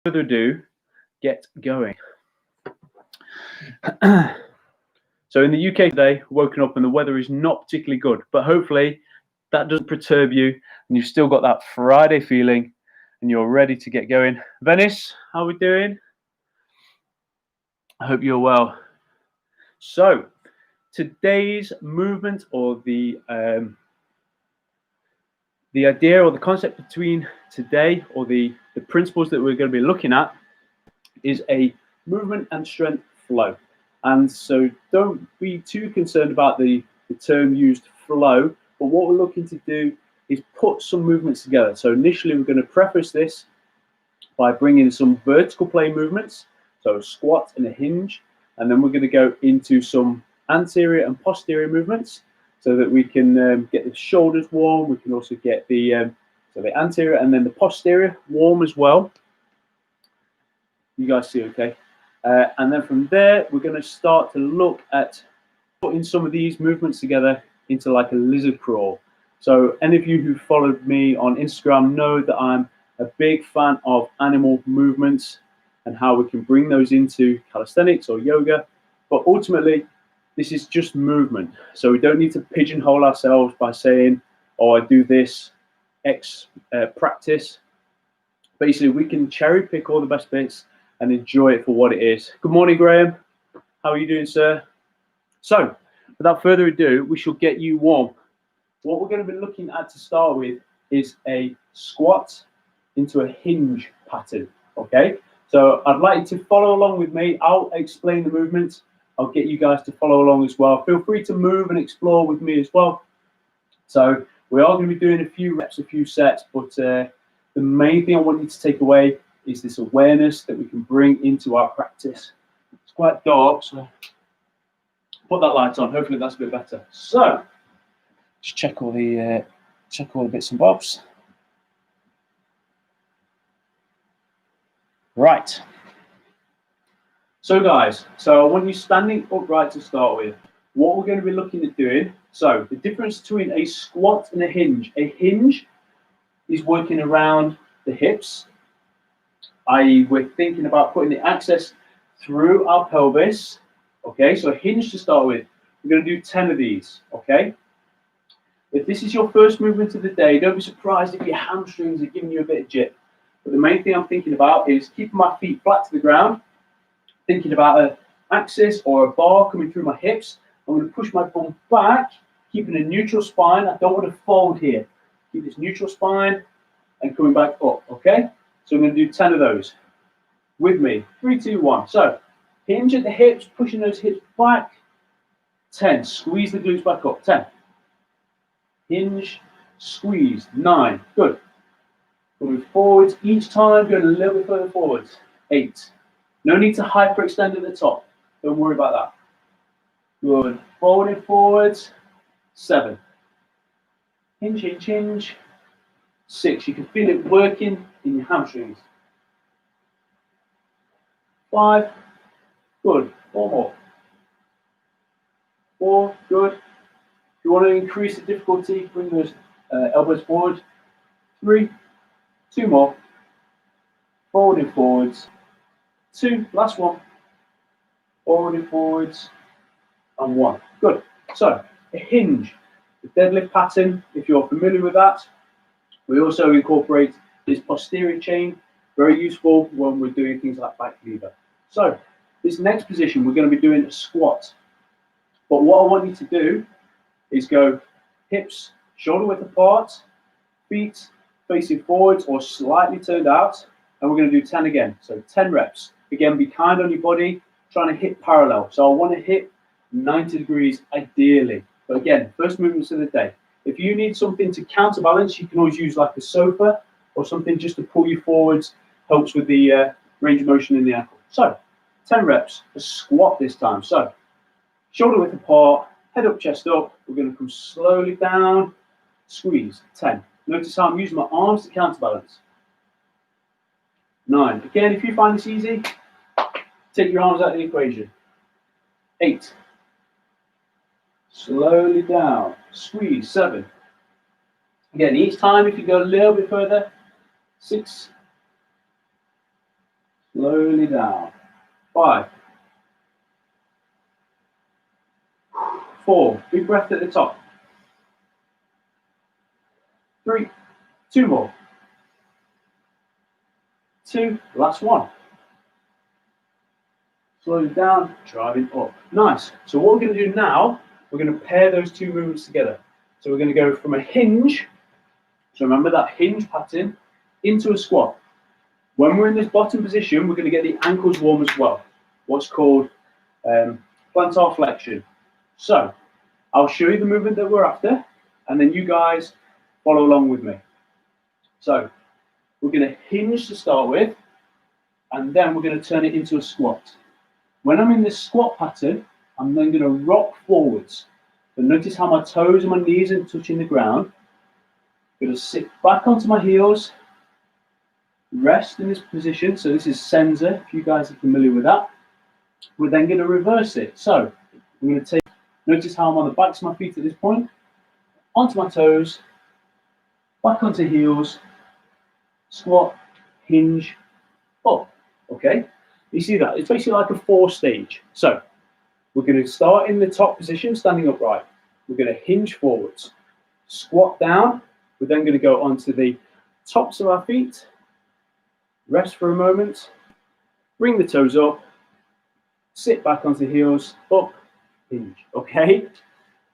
further ado, get going. So in the UK today, woken up and the weather is not particularly good, but hopefully that doesn't perturb you and you've still got that Friday feeling and you're ready to get going. Venice, how are we doing? I hope you're well. So today's movement, or the idea or the concept between today, or the principles that we're going to be looking at, is a movement and strength flow. And so don't be too concerned about the term used, flow, but what we're looking to do is put some movements together. So initially we're going to preface this by bringing some vertical plane movements, so a squat and a hinge, and then we're going to go into some anterior and posterior movements so that we can get the shoulders warm. We can also get the anterior and then the posterior warm as well. You guys see okay? And then from there, we're going to start to look at putting some of these movements together into like a lizard crawl. So any of you who followed me on Instagram know that I'm a big fan of animal movements and how we can bring those into calisthenics or yoga. But ultimately, this is just movement. So we don't need to pigeonhole ourselves by saying, oh, I do this X practice. Basically, we can cherry pick all the best bits and enjoy it for what it is. Good morning, Graham. How are you doing, sir? So, without further ado, we shall get you warm. What we're going to be looking at to start with is a squat into a hinge pattern, okay? So, I'd like you to follow along with me. I'll explain the movement. I'll get you guys to follow along as well. Feel free to move and explore with me as well. So, we are going to be doing a few reps, a few sets, but the main thing I want you to take away is this awareness that we can bring into our practice. It's quite dark, so put that light on. Hopefully that's a bit better. So just check all the bits and bobs. Right. So guys, I want you standing upright to start with. What we're going to be looking at doing. So the difference between a squat and a hinge. A hinge is working around the hips, i.e. we're thinking about putting the access through our pelvis. Okay, so a hinge to start with. We're going to do 10 of these, okay? If this is your first movement of the day, don't be surprised if your hamstrings are giving you a bit of jip. But the main thing I'm thinking about is keeping my feet flat to the ground, thinking about an axis or a bar coming through my hips. I'm going to push my bum back, keeping a neutral spine. I don't want to fold here. Keep this neutral spine and coming back up, okay? So I'm going to do 10 of those. With me, 3, 2, 1. So hinge at the hips, pushing those hips back. 10, squeeze the glutes back up. 10. Hinge, squeeze. 9, good. Moving forwards each time, going a little bit further forwards. 8. No need to hyperextend at the top. Don't worry about that. Good. Forward forwards. 7. Hinge, hinge, hinge. 6. You can feel it working in your hamstrings. 5. Good. 4 more. 4. Good. If you want to increase the difficulty, bring those elbows forward. 3. 2 more. Forward and forwards. 2. Last one. Forward and forwards. And 1. Good. So, a hinge. The deadlift pattern, if you're familiar with that. We also incorporate this posterior chain, very useful when we're doing things like back lever. So, this next position, we're going to be doing a squat. But what I want you to do is go hips shoulder width apart, feet facing forwards or slightly turned out, and we're going to do 10 again. So 10 reps. Again, be kind on your body, trying to hit parallel. So I want to hit 90 degrees ideally. But again, first movements of the day. If you need something to counterbalance, you can always use like a sofa or something just to pull you forwards. Helps with the range of motion in the ankle. So, 10 reps, a squat this time. So, shoulder width apart, head up, chest up. We're going to come slowly down, squeeze. 10. Notice how I'm using my arms to counterbalance. 9. Again, if you find this easy, take your arms out of the equation. 8. Slowly down, squeeze. 7. Again, each time if you go a little bit further. 6. Slowly down. 5, 4, big breath at the top. 3, 2 more. 2, last one. Slow down, driving up. Nice. So what we're going to do now, we're going to pair those two movements together. So we're going to go from a hinge, so remember that hinge pattern, into a squat. When we're in this bottom position, we're going to get the ankles warm as well, what's called plantar flexion. So I'll show you the movement that we're after, and then you guys follow along with me. So we're going to hinge to start with, and then we're going to turn it into a squat. When I'm in this squat pattern, I'm then going to rock forwards. So notice how my toes and my knees are touching the ground. I'm going to sit back onto my heels, rest in this position. So this is Senza, if you guys are familiar with that. We're then going to reverse it. So I'm going to notice how I'm on the backs of my feet at this point, onto my toes, back onto heels, squat, hinge, up. Okay? You see that? It's basically like a 4-stage. So we're going to start in the top position, standing upright. We're going to hinge forwards, squat down. We're then going to go onto the tops of our feet, rest for a moment, bring the toes up, sit back onto the heels, up, hinge. Okay?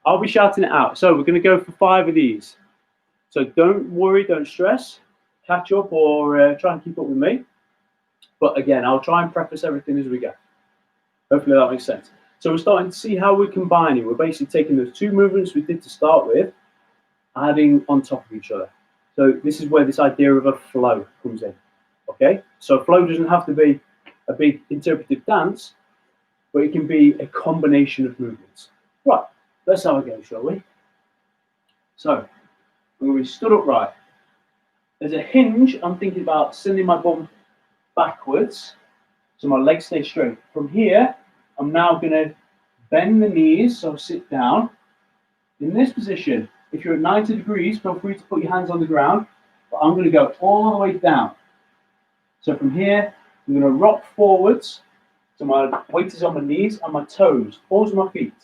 I'll be shouting it out. So we're going to go for 5 of these. So don't worry, don't stress. Catch up or try and keep up with me. But again, I'll try and preface everything as we go. Hopefully that makes sense. So we're starting to see how we're combining. We're basically taking those two movements we did to start with, adding on top of each other. So this is where this idea of a flow comes in. Okay? So flow doesn't have to be a big interpretive dance, but it can be a combination of movements. Right, let's have a go, shall we? So I'm going to be stood upright. As a hinge, I'm thinking about sending my bum backwards, so my legs stay straight. From here, I'm now going to bend the knees, so sit down. In this position, if you're at 90 degrees, feel free to put your hands on the ground, but I'm going to go all the way down. So from here, I'm going to rock forwards, so my weight is on my knees and my toes, balls of my feet.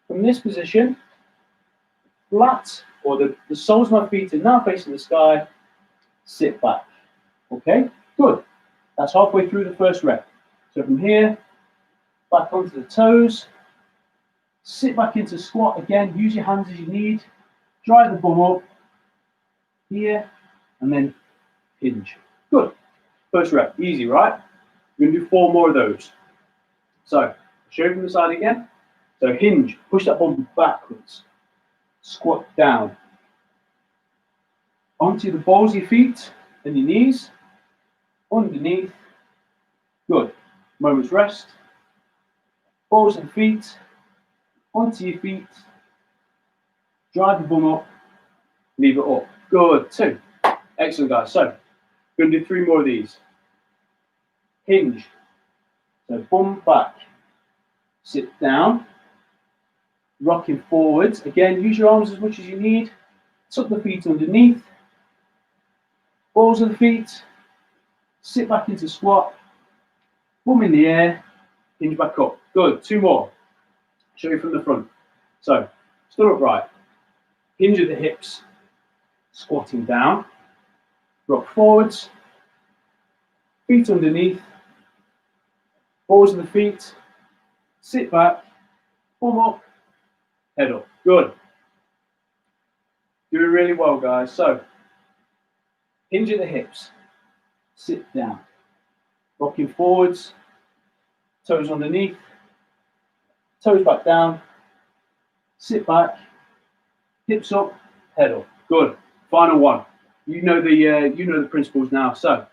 From this position, flat, or the soles of my feet are now facing the sky, sit back. Okay, good. That's halfway through the first rep. So from here, back onto the toes, sit back into squat again, use your hands as you need, drive the bum up, here, and then hinge. Good. First rep, easy, right? We're going to do 4 more of those. So, I'll show you from the side again. So hinge, push that bum backwards, squat down, onto the balls of your feet and your knees, underneath, good. Moment's rest, balls and feet, onto your feet, drive the bum up, leave it up. Good, 2. Excellent, guys. So, we're going to do 3 more of these. Hinge, so bum back, sit down, rocking forwards. Again, use your arms as much as you need, tuck the feet underneath, balls of the feet, sit back into squat, bum in the air, hinge back up. Good, 2 more. Show you from the front. So, stood upright, hinge at the hips, squatting down, rock forwards, feet underneath, balls of the feet, sit back, bum up, head up. Good. Doing really well, guys. So, hinge at the hips, sit down, rocking forwards, toes underneath, toes back down, sit back, hips up, head up. Good. Final one. You know the principles now. So,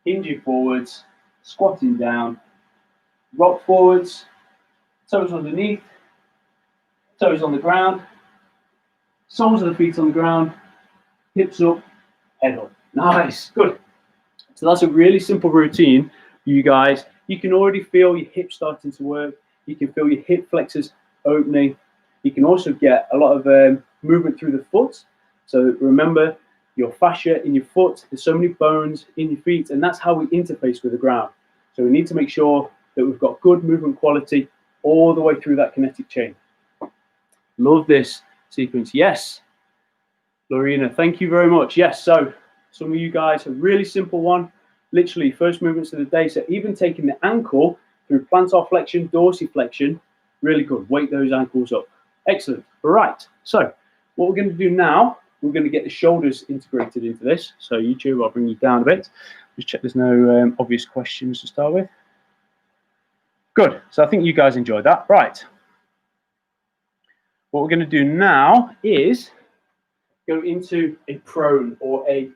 hinging forwards, squatting down, rock forwards, toes underneath, toes on the ground, soles of the feet on the ground, hips up, head up. Nice, good. So that's a really simple routine, you guys. You can already feel your hips starting to work. You can feel your hip flexors opening. You can also get a lot of movement through the foot. So remember your fascia in your foot. There's so many bones in your feet, and that's how we interface with the ground. So we need to make sure that we've got good movement quality all the way through that kinetic chain. Love this sequence. Yes, Lorena, thank you very much. Yes, so some of you guys, a really simple one, literally first movements of the day. So even taking the ankle through plantar flexion, dorsiflexion, really good. Wake those ankles up. Excellent. All right, so what we're going to do now, we're going to get the shoulders integrated into this. So YouTube, I'll bring you down a bit. Just check there's no obvious questions to start with. Good, so I think you guys enjoyed that. Right. What we're going to do now is go into a prone or a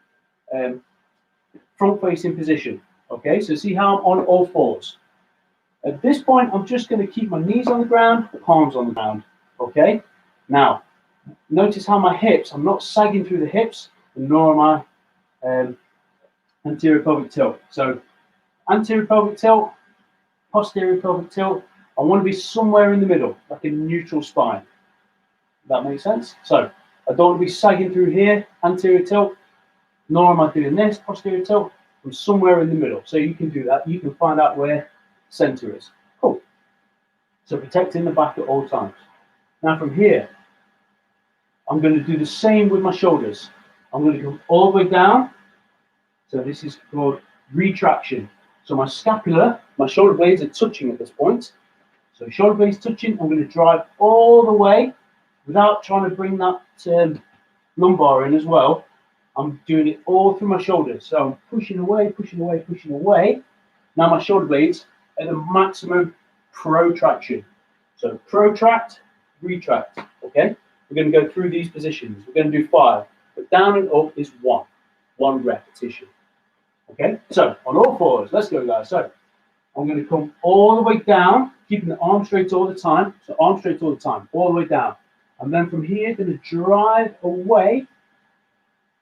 front-facing position. Okay, so see how I'm on all fours. At this point, I'm just going to keep my knees on the ground, palms on the ground. Okay, now notice how my hips, I'm not sagging through the hips, nor am I anterior pelvic tilt. So anterior pelvic tilt, posterior pelvic tilt, I want to be somewhere in the middle, like a neutral spine. That makes sense? So I don't want to be sagging through here, anterior tilt, nor am I doing this, posterior tilt. I'm somewhere in the middle. So you can do that. You can find out where center is. Cool. So protecting the back at all times. Now from here, I'm going to do the same with my shoulders. I'm going to come all the way down. So this is called retraction. So my scapula, my shoulder blades are touching at this point. So shoulder blades touching, I'm going to drive all the way without trying to bring that lumbar in as well. I'm doing it all through my shoulders. So I'm pushing away, pushing away, pushing away. Now my shoulder blades are the maximum protraction. So protract, retract, okay? We're going to go through these positions. We're going to do 5, but down and up is 1 repetition. Okay, so on all fours, let's go, guys. So I'm going to come all the way down, keeping the arm straight all the time. So arm straight all the time, all the way down. And then from here, going to drive away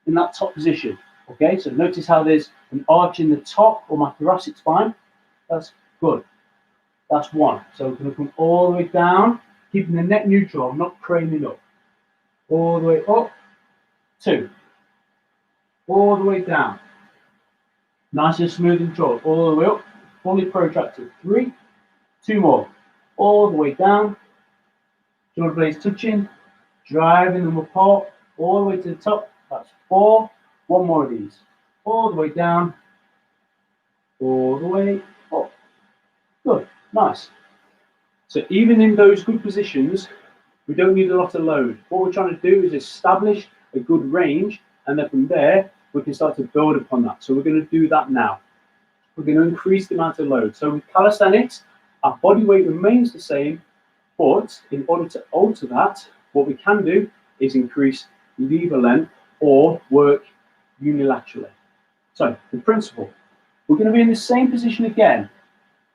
in that top position. Okay, so notice how there's an arch in the top of my thoracic spine. That's good. That's 1. So I'm going to come all the way down, keeping the neck neutral. I'm not craning up. All the way up. 2. All the way down. Nice and smooth and controlled. All the way up. Fully protracted. 3. 2 more. All the way down. Shoulder blades touching. Driving them apart. All the way to the top. That's 4. 1 more of these. All the way down. All the way up. Good. Nice. So even in those good positions, we don't need a lot of load. What we're trying to do is establish a good range, and then from there, we can start to build upon that. So we're going to do that now. We're going to increase the amount of load. So with calisthenics, our body weight remains the same, but in order to alter that, what we can do is increase lever length or work unilaterally. So the principle, we're going to be in the same position again.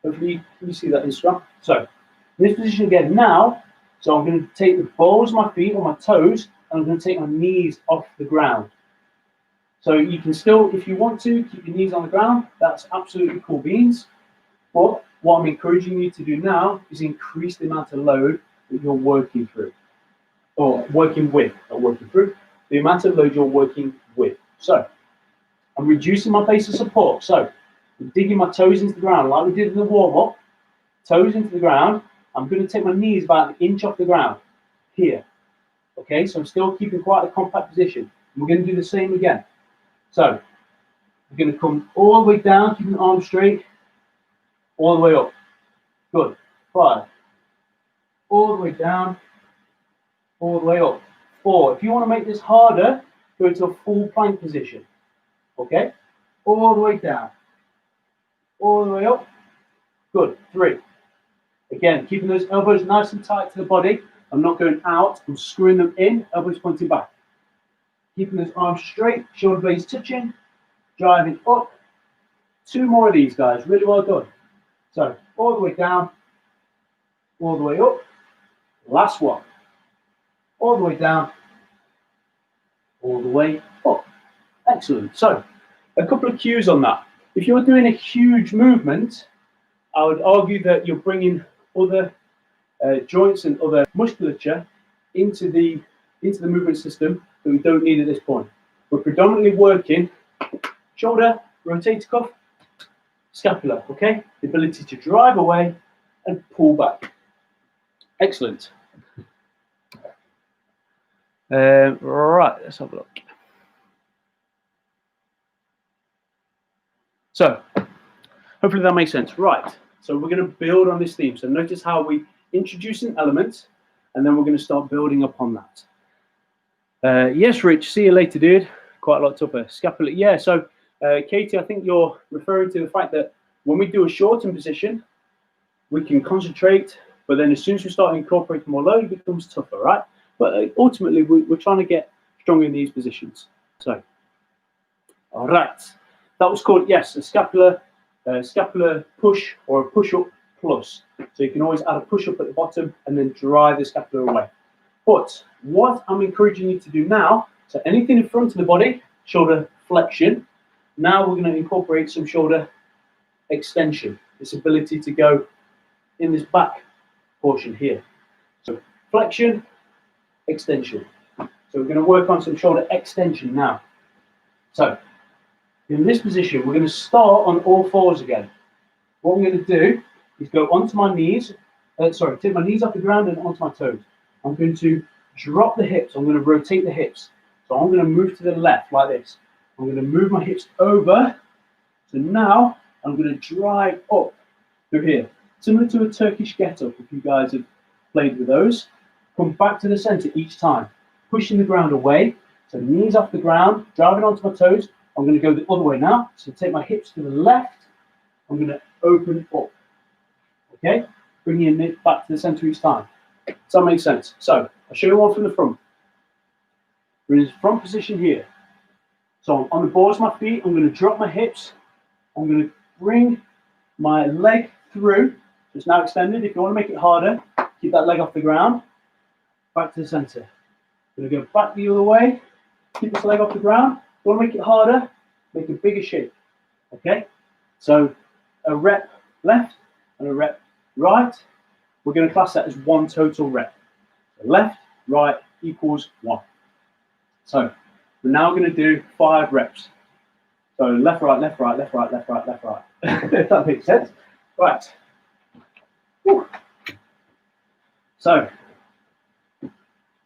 Hopefully you see that Instagram. So in this position again now, so I'm going to take the balls of my feet or my toes, and I'm going to take my knees off the ground. So you can still, if you want to, keep your knees on the ground. That's absolutely cool beans. But what I'm encouraging you to do now is increase the amount of load that you're working through. Or working with, not working through. The amount of load you're working with. So I'm reducing my base of support. So I'm digging my toes into the ground like we did in the warm-up. Toes into the ground. I'm going to take my knees about an inch off the ground. Here. Okay, so I'm still keeping quite a compact position. We're going to do the same again. So we're going to come all the way down, keeping the arms straight, all the way up. Good. 5. All the way down, all the way up. 4. If you want to make this harder, go into a full plank position. Okay? All the way down. All the way up. Good. 3. Again, keeping those elbows nice and tight to the body. I'm not going out. I'm screwing them in, elbows pointing back. Keeping those arms straight, shoulder blades touching, driving up. 2 more of these, guys. Really well done. So, all the way down, all the way up. Last one. All the way down, all the way up. Excellent. So, a couple of cues on that. If you're doing a huge movement, I would argue that you're bringing other joints and other musculature into the movement system that we don't need at this point. We're predominantly working shoulder, rotator cuff, Scapular, okay? The ability to drive away and pull back. Excellent. Right, let's have a look. So, hopefully that makes sense. Right, so we're going to build on this theme. So notice how we introduce an element, and then we're going to start building upon that. Yes, Rich, see you later, dude. Quite a lot tougher. Scapular, yeah, so Katie, I think you're referring to the fact that when we do a shortened position, we can concentrate, but then as soon as we start incorporating more load, it becomes tougher, right? But ultimately, we're trying to get stronger in these positions. So, all right. That was called, yes, a scapular push or a push-up plus. So you can always add a push-up at the bottom and then drive the scapula away. But what I'm encouraging you to do now, so anything in front of the body, shoulder flexion. Now we're going to incorporate some shoulder extension, this ability to go in this back portion here. So flexion, extension. So we're going to work on some shoulder extension now. So in this position, we're going to start on all fours again. What I'm going to do is go onto my knees, take my knees off the ground and onto my toes. I'm going to drop the hips. I'm going to rotate the hips. So I'm going to move to the left like this. I'm going to move my hips over. So now I'm going to drive up through here. Similar to a Turkish get-up, if you guys have played with those. Come back to the center each time. Pushing the ground away. So knees off the ground, driving onto my toes. I'm going to go the other way now. So take my hips to the left. I'm going to open up. Okay? Bringing it back to the center each time. Does that make sense? So I'll show you one from the front. We're in this front position here. So on the balls of my feet, I'm going to drop my hips. I'm going to bring my leg through. It's now extended. If you want to make it harder, keep that leg off the ground. Back to the center. I'm going to go back the other way. Keep this leg off the ground. If you want to make it harder, make a bigger shape. Okay? So a rep left and a rep right. We're going to class that as one total rep. So left, right equals 1. So we're now going to do 5 reps. So left, right, left, right, left, right, left, right, left, right. If that makes sense. Right. Whew. So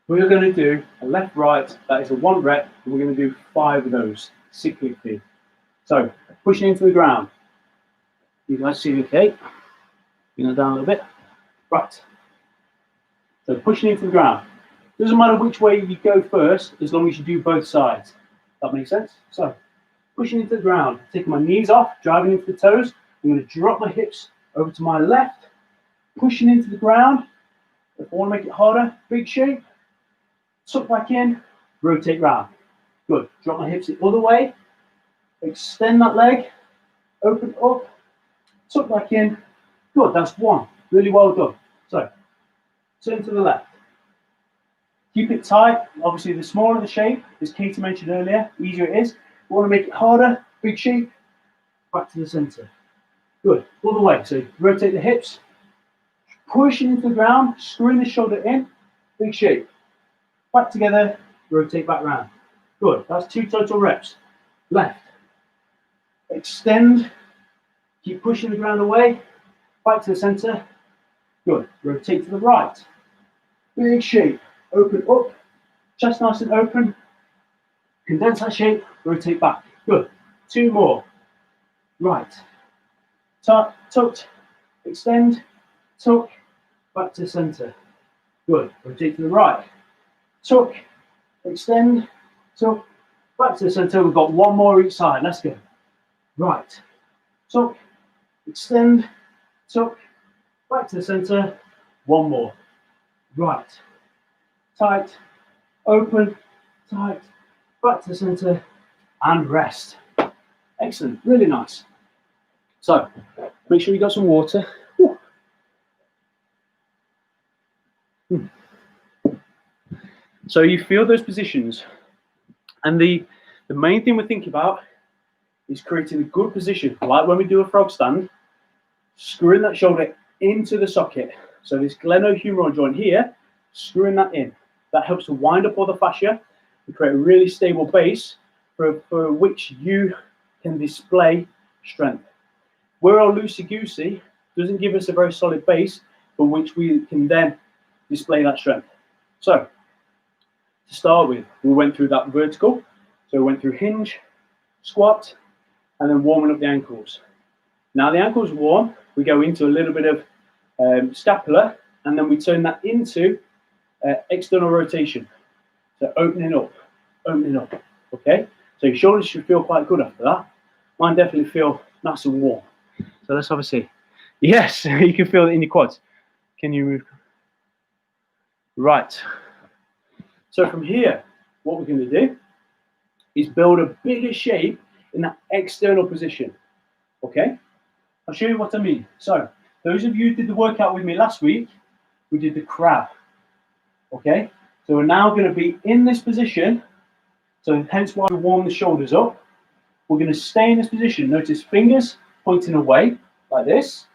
we're going to do a left, right. That is a 1 rep. And we're going to do 5 of those cyclically. So pushing into the ground. You guys see okay? Bring that down a little bit. Right. So pushing into the ground. Doesn't matter which way you go first, as long as you do both sides. That makes sense? So pushing into the ground, taking my knees off, driving into the toes. I'm going to drop my hips over to my left, pushing into the ground. If I want to make it harder, big shape. Tuck back in, rotate round. Good. Drop my hips the other way. Extend that leg, open up, tuck back in. Good, that's 1. Really well done. So turn to the left. Keep it tight. Obviously, the smaller the shape, as Katie mentioned earlier, easier it is. You want to make it harder, big shape, back to the center. Good, all the way. So rotate the hips, pushing into the ground, screwing the shoulder in, big shape. Back together, rotate back round. Good, that's 2 total reps. Left. Extend, keep pushing the ground away, back to the center. Good, rotate to the right. Big shape, open up, chest nice and open. Condense that shape, rotate back. Good. 2 more. Right. Tucked, extend, tuck, back to the center. Good. Rotate to the right. Tuck, extend, tuck, back to the center. We've got 1 more each side. Let's go. Right. Tuck, extend, tuck, back to the center. 1 more. Right. Tight, open, tight, back to the center, and rest. Excellent, really nice. So, make sure you got some water. So you feel those positions, and the main thing we're thinking about is creating a good position, like when we do a frog stand, screwing that shoulder into the socket. So this glenohumeral joint here, screwing that in. That helps to wind up all the fascia and create a really stable base for which you can display strength. We're all loosey-goosey, doesn't give us a very solid base from which we can then display that strength. So, to start with, we went through that vertical. So we went through hinge, squat, and then warming up the ankles. Now the ankles warm, we go into a little bit of scapular, and then we turn that into external rotation. So opening up, okay? So your shoulders should feel quite good after that. Mine definitely feel nice and warm. So let's have a see. Yes, you can feel it in your quads. Can you move? Right. So from here, what we're going to do is build a bigger shape in that external position, okay? I'll show you what I mean. So those of you who did the workout with me last week, we did the crab, okay? So we're now going to be in this position, so hence why we warm the shoulders up. We're going to stay in this position. Notice fingers pointing away like this,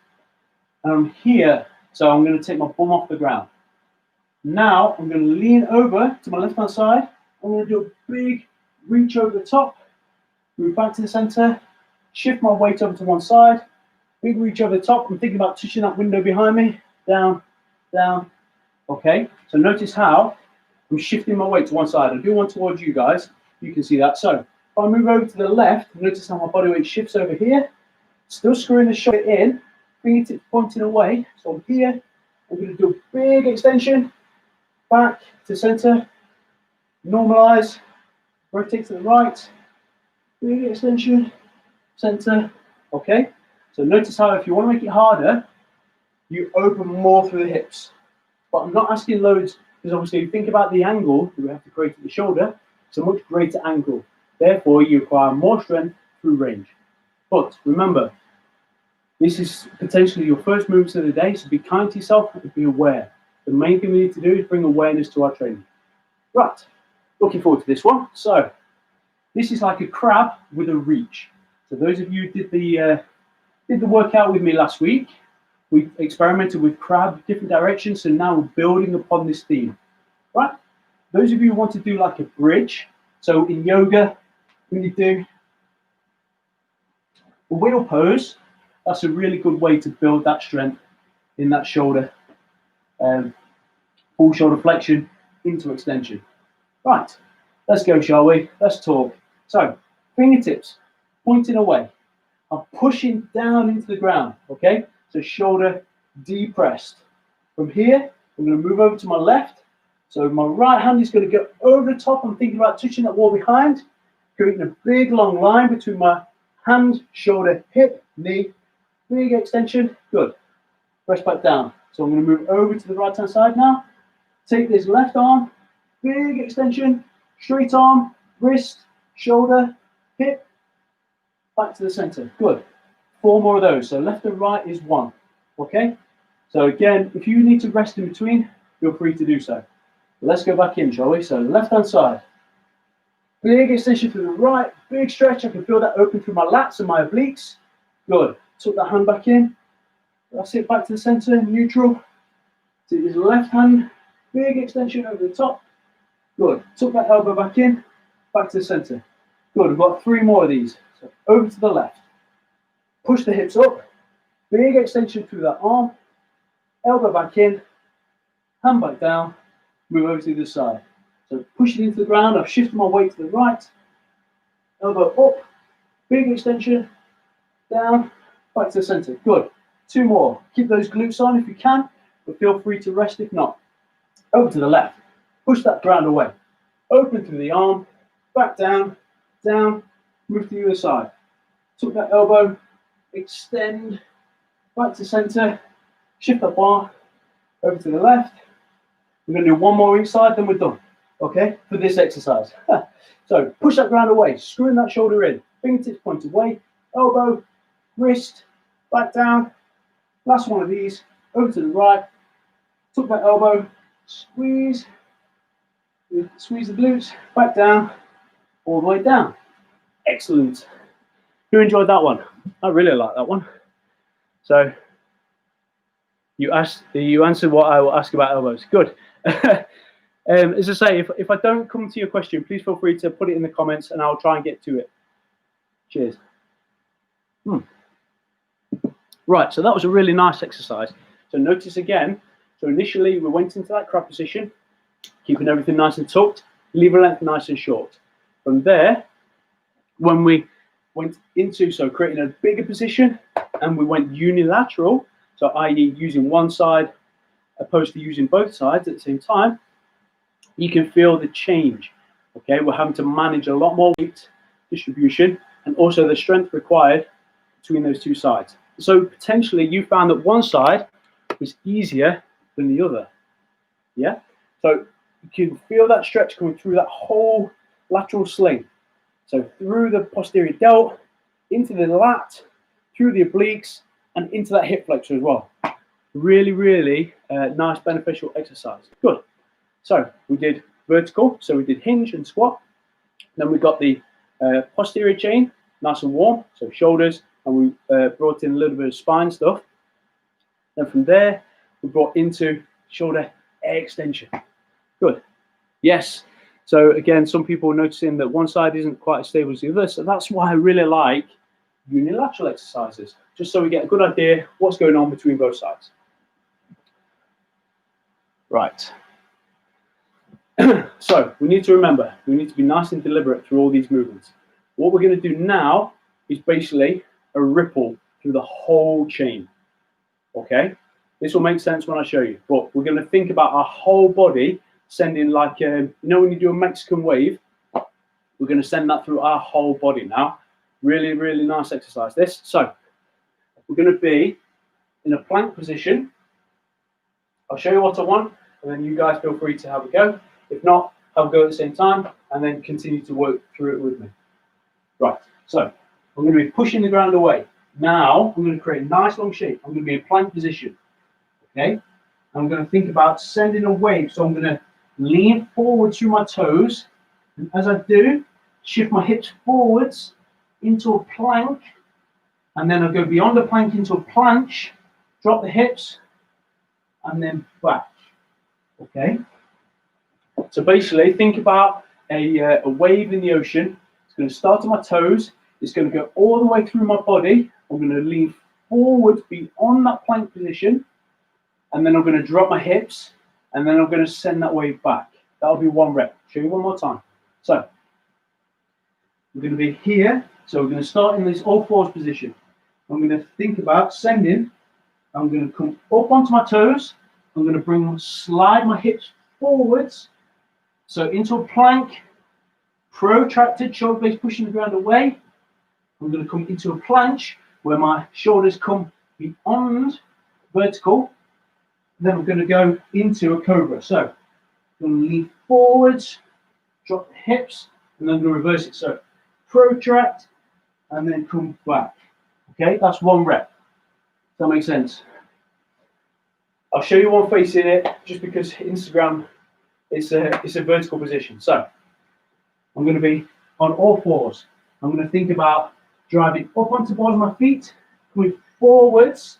and I'm here, so I'm going to take my bum off the ground. Now I'm going to lean over to my left hand side. I'm going to do a big reach over the top, move back to the center, shift my weight over to one side, big reach over the top. I'm thinking about touching that window behind me, down, down. Okay, so notice how I'm shifting my weight to one side. I do one towards you guys, you can see that. So if I move over to the left, notice how my body weight shifts over here, still screwing the shoulder in, fingertips pointing away. So I'm here, I'm going to do a big extension, back to center, normalize, rotate to the right, big extension, center, okay? So notice how if you want to make it harder, you open more through the hips. But I'm not asking loads, because obviously if you think about the angle that we have to create at the shoulder, it's a much greater angle. Therefore, you require more strength through range. But remember, this is potentially your first movements of the day, so be kind to yourself and be aware. The main thing we need to do is bring awareness to our training. Right, looking forward to this one. So, this is like a crab with a reach. So those of you who did the workout with me last week, we experimented with crab, different directions, so now we're building upon this theme. Right, those of you who want to do like a bridge, so in yoga, when you do a wheel pose, that's a really good way to build that strength in that shoulder, full shoulder flexion into extension. Right, let's go, shall we? Let's talk. So, fingertips pointing away. I'm pushing down into the ground, okay? So shoulder depressed. From here, I'm going to move over to my left. So my right hand is going to go over the top. I'm thinking about touching that wall behind, creating a big long line between my hand, shoulder, hip, knee. Big extension, good. Press back down. So I'm going to move over to the right hand side now. Take this left arm, big extension, straight arm, wrist, shoulder, hip, back to the center. Good. 4 more of those. So left and right is 1. Okay? So again, if you need to rest in between, feel free to do so. Let's go back in, shall we? So left hand side. Big extension through the right, big stretch. I can feel that open through my lats and my obliques. Good. Tuck that hand back in. That's it, back to the center, neutral. To his left hand, big extension over the top. Good. Tuck that elbow back in, back to the center. Good. We've got 3 more of these. So over to the left. Push the hips up. Big extension through that arm. Elbow back in. Hand back down. Move over to the side. So push it into the ground. I've shifted my weight to the right. Elbow up. Big extension. Down. Back to the center. Good. 2 more. Keep those glutes on if you can, but feel free to rest if not. Over to the left. Push that ground away. Open through the arm. Back down. Down. Move to the other side. Tuck that elbow. Extend. Back to center. Shift that bar. Over to the left. We're going to do 1 more inside, then we're done. Okay? For this exercise. So push that ground away. Screwing that shoulder in. Fingertips point away. Elbow. Wrist. Back down. Last one of these. Over to the right. Tuck that elbow. Squeeze. Squeeze the glutes. Back down. All the way down. Excellent. Who enjoyed that one? I really like that one. So you answered what I will ask about elbows. Good. As I say, if I don't come to your question, please feel free to put it in the comments and I'll try and get to it. Cheers. Right, so that was a really nice exercise. So notice again, so initially we went into that crab position, keeping everything nice and tucked, lever length nice and short. From there, when we went into, so creating a bigger position, and we went unilateral, so i.e. using one side opposed to using both sides at the same time, you can feel the change. Okay, we're having to manage a lot more weight distribution and also the strength required between those two sides. So potentially you found that one side was easier than the other. Yeah, so you can feel that stretch coming through that whole lateral sling. So through the posterior delt, into the lat, through the obliques, and into that hip flexor as well. Really, really nice, beneficial exercise. Good. So we did vertical, so we did hinge and squat. Then we got the posterior chain, nice and warm, so shoulders, and we brought in a little bit of spine stuff. Then from there, we brought into shoulder extension. Good. Yes. So again, some people are noticing that one side isn't quite as stable as the other. So that's why I really like unilateral exercises, just so we get a good idea what's going on between both sides. Right. So we need to remember, we need to be nice and deliberate through all these movements. What we're going to do now is basically a ripple through the whole chain. Okay? This will make sense when I show you, but we're going to think about our whole body sending like, you know when you do a Mexican wave, we're going to send that through our whole body now. Really, really nice exercise this. So we're going to be in a plank position. I'll show you what I want, and then you guys feel free to have a go. If not, have a go at the same time, and then continue to work through it with me. Right, so I'm going to be pushing the ground away. Now, I'm going to create a nice long shape. I'm going to be in plank position, okay? I'm going to think about sending a wave. So I'm going to lean forward through my toes, and as I do, shift my hips forwards into a plank, and then I'll go beyond the plank into a planche, drop the hips, and then back, okay? So basically, think about a wave in the ocean. It's going to start on my toes. It's going to go all the way through my body. I'm going to lean forward beyond that plank position, and then I'm going to drop my hips, and then I'm going to send that wave back. That'll be one rep. Show you one more time. So we're going to be here. So we're going to start in this all fours position. I'm going to think about sending. I'm going to come up onto my toes. I'm going to slide my hips forwards. So into a plank, protracted, shoulder blades pushing the ground away. I'm going to come into a planche where my shoulders come beyond vertical. Then we're going to go into a cobra. So I'm going to lean forwards, drop the hips, and then I'm going to reverse it. So protract, and then come back. Okay, that's one rep. Does that make sense? I'll show you one facing it, just because Instagram, it's a vertical position. So I'm going to be on all fours. I'm going to think about driving up onto the bottom of my feet, coming forwards,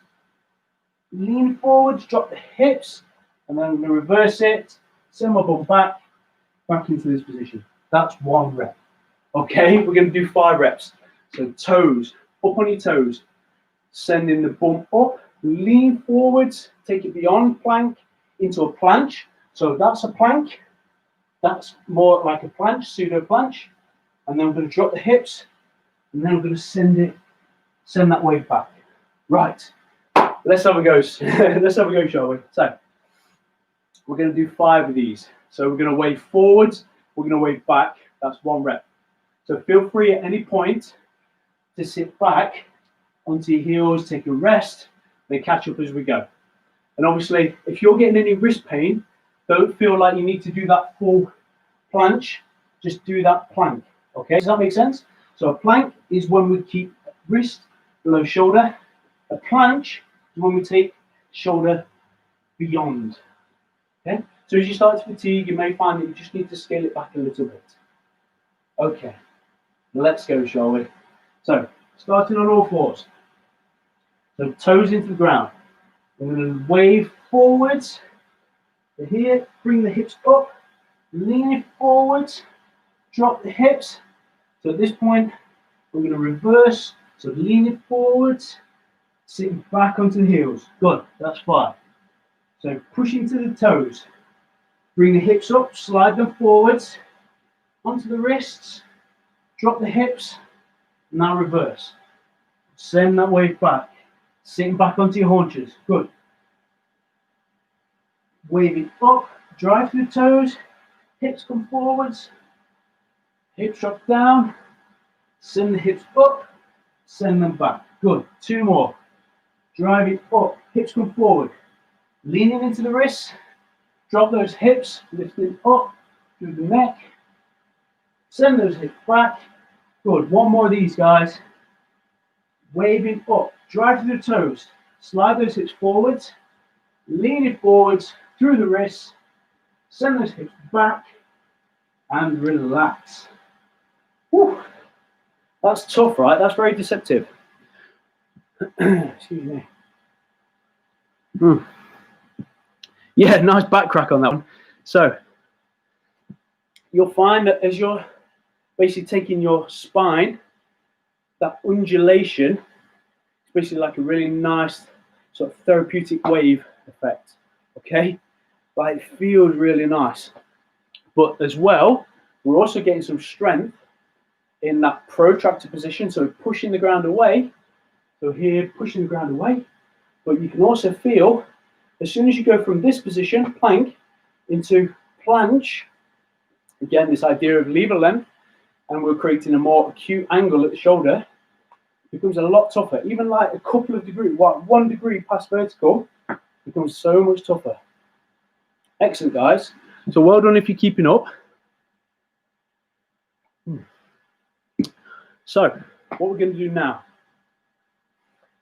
lean forwards, drop the hips, and then I'm going to reverse it, send my bum back into this position. That's one rep. Okay, we're going to do 5 reps. So toes, up on your toes, sending the bum up, lean forwards, take it beyond plank into a planche. So that's a plank. That's more like a planche, pseudo planche. And then we're going to drop the hips, and then we're going to send that wave back. Right. Let's have a go. Let's have a go, shall we? So we're going to do 5 of these. So we're going to wave forwards, we're going to wave back. That's one rep. So feel free at any point to sit back onto your heels, take a rest, then catch up as we go. And obviously, if you're getting any wrist pain, don't feel like you need to do that full planche. Just do that plank. Okay, does that make sense? So a plank is when we keep wrist below shoulder. A planche is when we take shoulder beyond. Okay, so as you start to fatigue, you may find that you just need to scale it back a little bit. Okay, let's go, shall we? So starting on all fours. So toes into the ground. I'm going to wave forwards. So here, bring the hips up, lean it forwards, drop the hips. So at this point, we're going to reverse. So lean it forwards, sitting back onto the heels. Good, that's 5. So pushing to the toes. Bring the hips up, slide them forwards, onto the wrists, drop the hips, now reverse. Send that weight back, sitting back onto your haunches. Good. Wave it up, drive through the toes, hips come forwards, hips drop down, send the hips up, send them back. Good. 2 more. Drive it up, hips come forward, leaning into the wrists, drop those hips, lifting up through the neck, send those hips back. Good. 1 more of these, guys. Waving up, drive through the toes, slide those hips forwards, lean it forwards through the wrists, send those hips back, and relax. Whew. That's tough, right? That's very deceptive. Excuse me. Yeah, nice back crack on that one. So, you'll find that as you're basically taking your spine, that undulation, it's basically like a really nice sort of therapeutic wave effect, okay? Like it feels really nice. But as well, we're also getting some strength in that protractor position, so pushing the ground away. So here, pushing the ground away. But you can also feel, as soon as you go from this position, plank, into planche, again, this idea of lever length, and we're creating a more acute angle at the shoulder, becomes a lot tougher. Even like a couple of degrees, 1 degree past vertical, becomes so much tougher. Excellent, guys. So well done if you're keeping up. So what we're going to do now,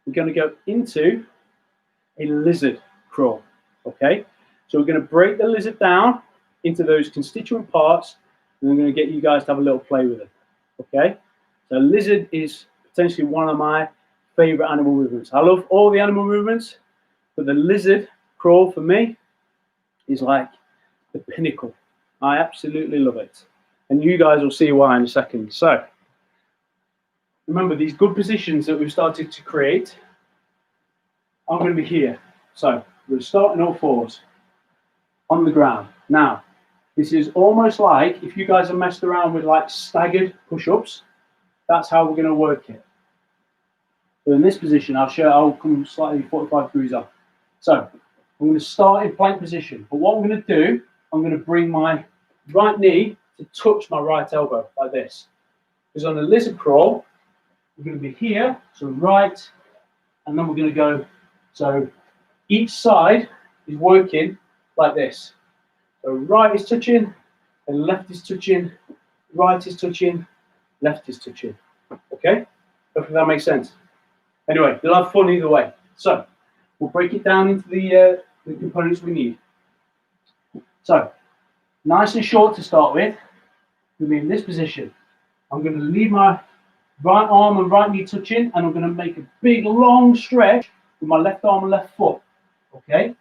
we're going to go into a lizard crawl, okay? So we're going to break the lizard down into those constituent parts, and I'm going to get you guys to have a little play with it, okay? So lizard is potentially one of my favorite animal movements. I love all the animal movements, but the lizard crawl for me is like the pinnacle. I absolutely love it. And you guys will see why in a second. So remember these good positions that we've started to create. I'm going to be here. So we're starting all 4s on the ground. Now, this is almost like if you guys have messed around with like staggered push-ups, that's how we're going to work it. So in this position, I'll come slightly 45 degrees up. So I'm going to start in plank position. But what I'm going to do, I'm going to bring my right knee to touch my right elbow like this. Because on the lizard crawl, we're going to be here, so right, and then we're going to go, so each side is working like this. So right is touching, and left is touching, right is touching, left is touching. Okay? Hopefully that makes sense. Anyway, you'll have fun either way. So we'll break it down into the components we need. So nice and short to start with. We'll be in this position. I'm going to leave my right arm and right knee touching, and I'm going to make a big long stretch with my left arm and left foot. Okay?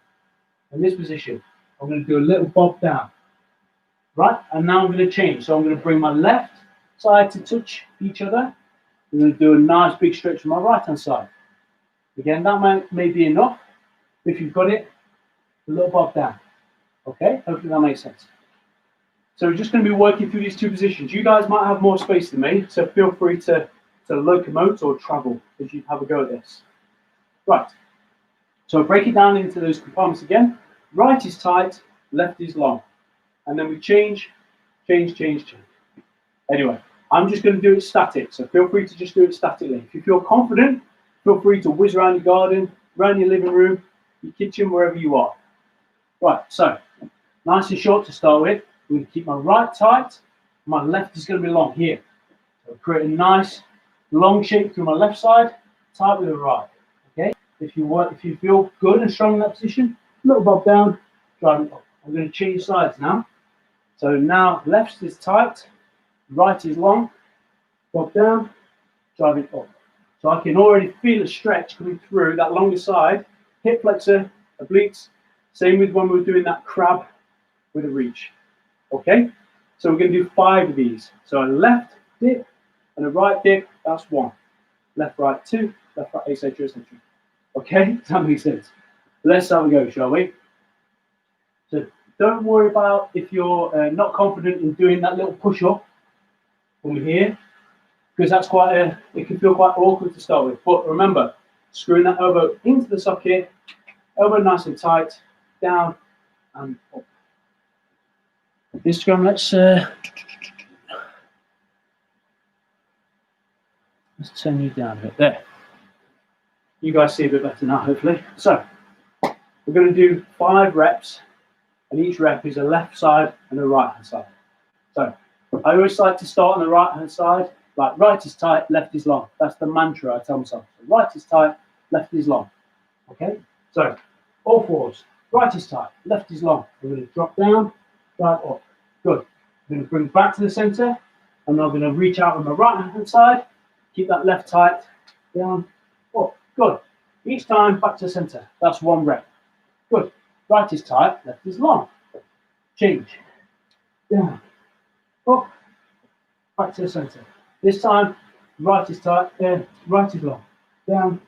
In this position, I'm going to do a little bob down. Right? And now I'm going to change. So I'm going to bring my left side to touch each other. I'm going to do a nice big stretch with my right hand side. Again, that may be enough. If you've got it, a little bob down. Okay? Hopefully that makes sense. So we're just going to be working through these 2 positions. You guys might have more space than me, so feel free to locomote or travel as you have a go at this. Right. So break it down into those compartments again. Right is tight, left is long. And then we change. Anyway, I'm just going to do it static, so feel free to just do it statically. If you feel confident, feel free to whiz around your garden, around your living room, your kitchen, wherever you are. Right, so nice and short to start with. I'm going to keep my right tight, my left is going to be long here. So create a nice long shape through my left side, tight with the right. Okay? If you feel good and strong in that position, little bob down, drive it up. I'm going to change sides now. So now left is tight, right is long, bob down, drive it up. So I can already feel a stretch coming through that longer side, hip flexor, obliques. Same with when we were doing that crab with a reach. Okay, so we're going to do 5 of these. So a left dip and a right dip, that's 1. Left, right, 2, left, right, etc., etc. Okay, does that make sense? Let's have a go, shall we? So don't worry about if you're not confident in doing that little push-up from here, because that's it can feel quite awkward to start with. But remember, screwing that elbow into the socket, elbow nice and tight, down and up. Instagram, let's turn you down a bit there. You guys see a bit better now, hopefully. So we're going to do 5 reps, and each rep is a left side and a right hand side. So I always like to start on the right hand side, like right is tight, left is long. That's the mantra I tell myself. So right is tight, left is long. Okay? So all fours. Right is tight, left is long. We're going to drop down, drive up. Good. I'm going to bring back to the center. I'm now going to reach out on the right hand side. Keep that left tight, down, up. Good. Each time back to the center. That's 1 rep. Good. Right is tight, left is long. Change. Down, up, back to the center. This time, right is tight, right is long. Down,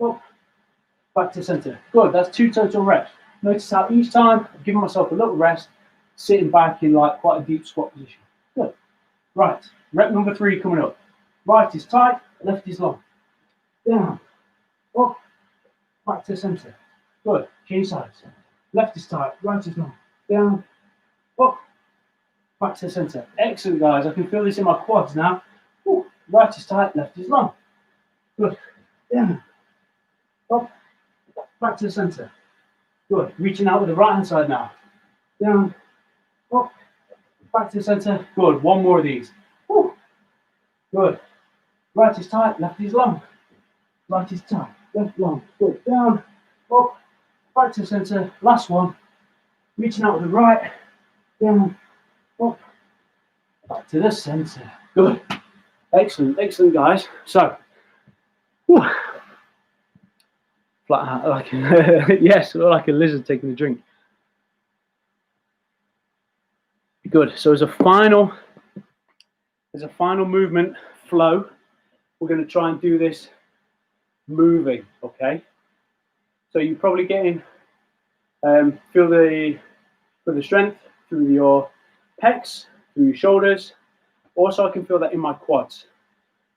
up, back to the center. Good. That's 2 total reps. Notice how each time I'm giving myself a little rest, sitting back in like quite a deep squat position. Good. Right. Rep number 3 coming up. Right is tight, left is long. Down, up, back to the center. Good. Change sides. Left is tight, right is long. Down, up, back to the center. Excellent, guys. I can feel this in my quads now. Ooh. Right is tight, left is long. Good. Down, up, back to the center. Good. Reaching out with the right hand side now. Down, up, back to the center. Good. 1 more of these. Woo. Good. Right is tight, left is long. Right is tight, left long. Good. Down, up, back to the center. Last one. Reaching out with the right. Down, up, back to the center. Good. Excellent, excellent, guys. So, whew, flat hat, like yes, like a lizard taking a drink. Good. So as a final movement flow, we're going to try and do this moving. Okay. So you're probably getting feel the strength through your pecs, through your shoulders. Also, I can feel that in my quads.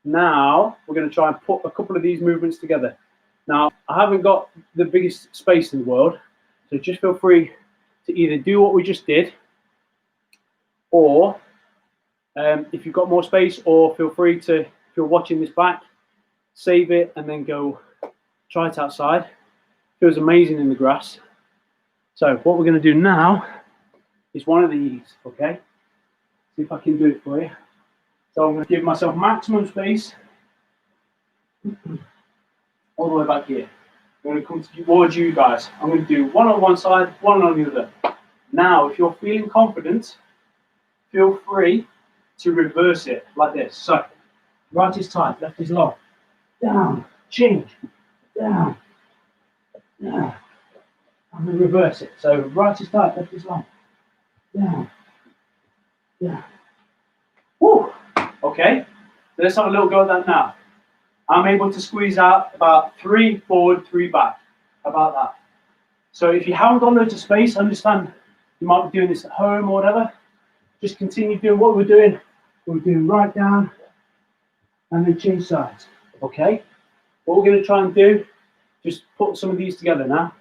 Now we're going to try and put a couple of these movements together. Now I haven't got the biggest space in the world, so just feel free to either do what we just did, or if you've got more space, or feel free to, if you're watching this back, save it and then go try it outside. Feels amazing in the grass. So what we're going to do now is one of these, okay? See if I can do it for you. So I'm going to give myself maximum space all the way back here. I'm going to come towards you guys. I'm going to do one on one side, one on the other. Now, if you're feeling confident, feel free to reverse it like this. So, right is tight, left is long. Down, change, down, down. I'm going to reverse it. So, right is tight, left is long. Down, down. Woo! Okay, so let's have a little go at that now. I'm able to squeeze out about 3 forward, 3 back. How about that? So if you haven't got loads of space, understand you might be doing this at home or whatever. Just continue doing what we're doing. We're doing right down and then change sides. Okay? What we're going to try and do, just put some of these together now.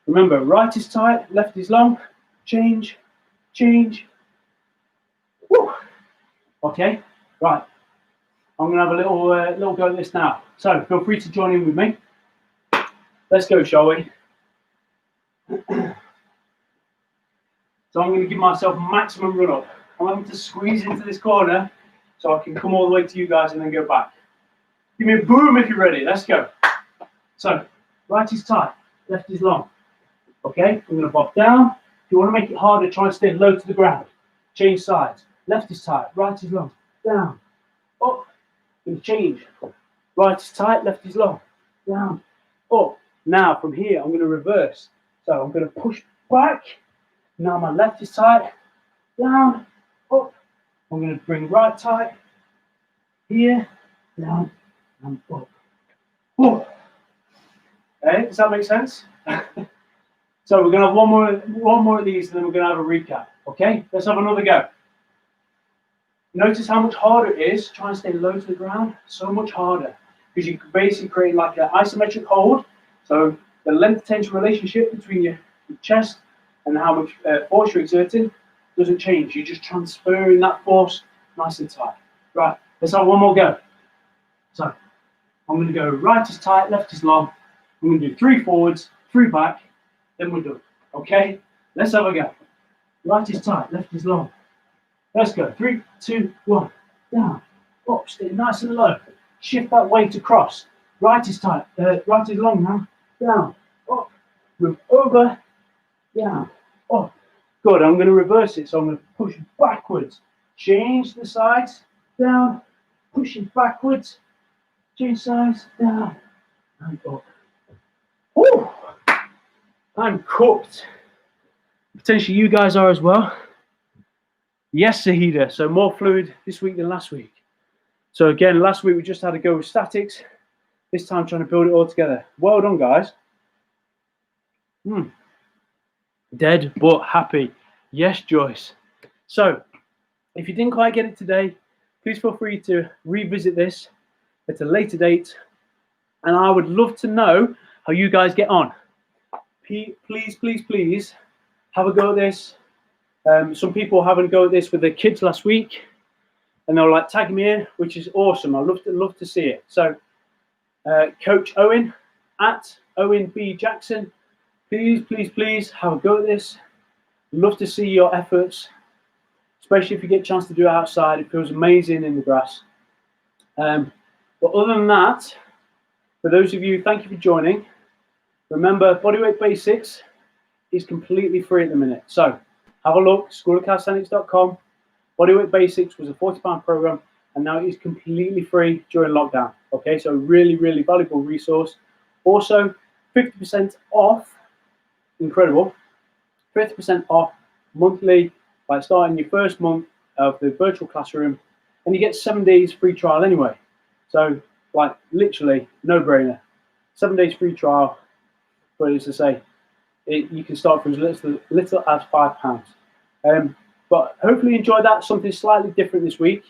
Remember, right is tight, left is long. Change, change. Woo! Okay? Right. I'm going to have a little go at this now. So feel free to join in with me. Let's go, shall we? So I'm going to give myself maximum run up. I'm going to squeeze into this corner so I can come all the way to you guys and then go back. Give me a boom if you're ready. Let's go. So right is tight, left is long. Okay, I'm going to pop down. If you want to make it harder, try and stay low to the ground. Change sides. Left is tight, right is long. Down, up. Going to change. Right is tight, left is long. Down, up. Now from here, I'm going to reverse. So I'm going to push back. Now my left is tight. Down, up. I'm going to bring right tight. Here, down, and up. Up. Does that make sense? So we're going to have one more of these, and then we're going to have a recap. Okay, let's have another go. Notice how much harder it is. Try and stay low to the ground. So much harder, because you basically create like an isometric hold. So the length-tension relationship between your chest and how much force you're exerting doesn't change. You're just transferring that force nice and tight. Right, let's have one more go. So I'm going to go right is tight, left is long. I'm going to do 3 forwards, 3 back, then we're done. Okay, let's have a go. Right is tight, left is long. Let's go. 3, 2, 1. Down, up, stay nice and low. Shift that weight across. Right is tight, right is long now. Down, up, move over, down, up. Good, I'm going to reverse it. So I'm going to push backwards. Change the sides, down, pushing backwards. Change sides, down, and up. Woo! I'm cooked. Potentially you guys are as well. Yes, Sahida. So more fluid this week than last week. So again, last week we just had to go with statics. This time trying to build it all together. Well done, guys. Dead but happy. Yes, Joyce. So if you didn't quite get it today, please feel free to revisit this at a later date. And I would love to know how you guys get on. Please, please, please have a go at this. Some people haven't go at this with their kids last week, and they were like tagging me in, which is awesome. I love to see it. So, Coach Owen at Owen B Jackson, please, please, please have a go at this. Love to see your efforts, especially if you get a chance to do it outside. It feels amazing in the grass. But other than that, for those of you, thank you for joining. Remember, Bodyweight Basics is completely free at the minute. So have a look, schoolofcalisthenics.com. Bodyweight Basics was a £40 program, and now it is completely free during lockdown. Okay, so really, really valuable resource. Also, 50% off, incredible, 50% off monthly by starting your first month of the virtual classroom, and you get 7 days free trial anyway. So, like, literally, no-brainer. 7 days free trial, but as I say, you can start from as little as £5. But hopefully you enjoyed that, something slightly different this week,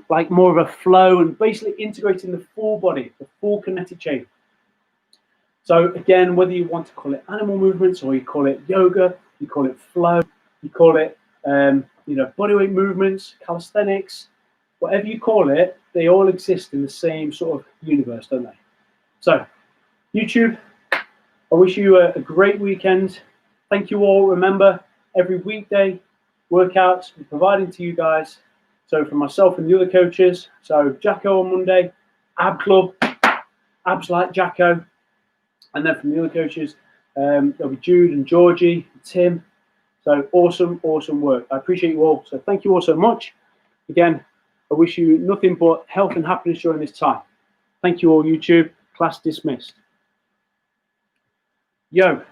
like more of a flow and basically integrating the full body, the full kinetic chain. So again, whether you want to call it animal movements or you call it yoga, you call it flow, you call it bodyweight movements, calisthenics, whatever you call it, they all exist in the same sort of universe, don't they? So YouTube, I wish you a great weekend. Thank you all. Remember, every weekday workouts we're providing to you guys. So from myself and the other coaches, so Jacko on Monday, Ab Club, Abs like Jacko. And then from the other coaches, there'll be Jude and Georgie, and Tim. So awesome, awesome work. I appreciate you all. So thank you all so much. Again, I wish you nothing but health and happiness during this time. Thank you all, YouTube. Class dismissed. Yo.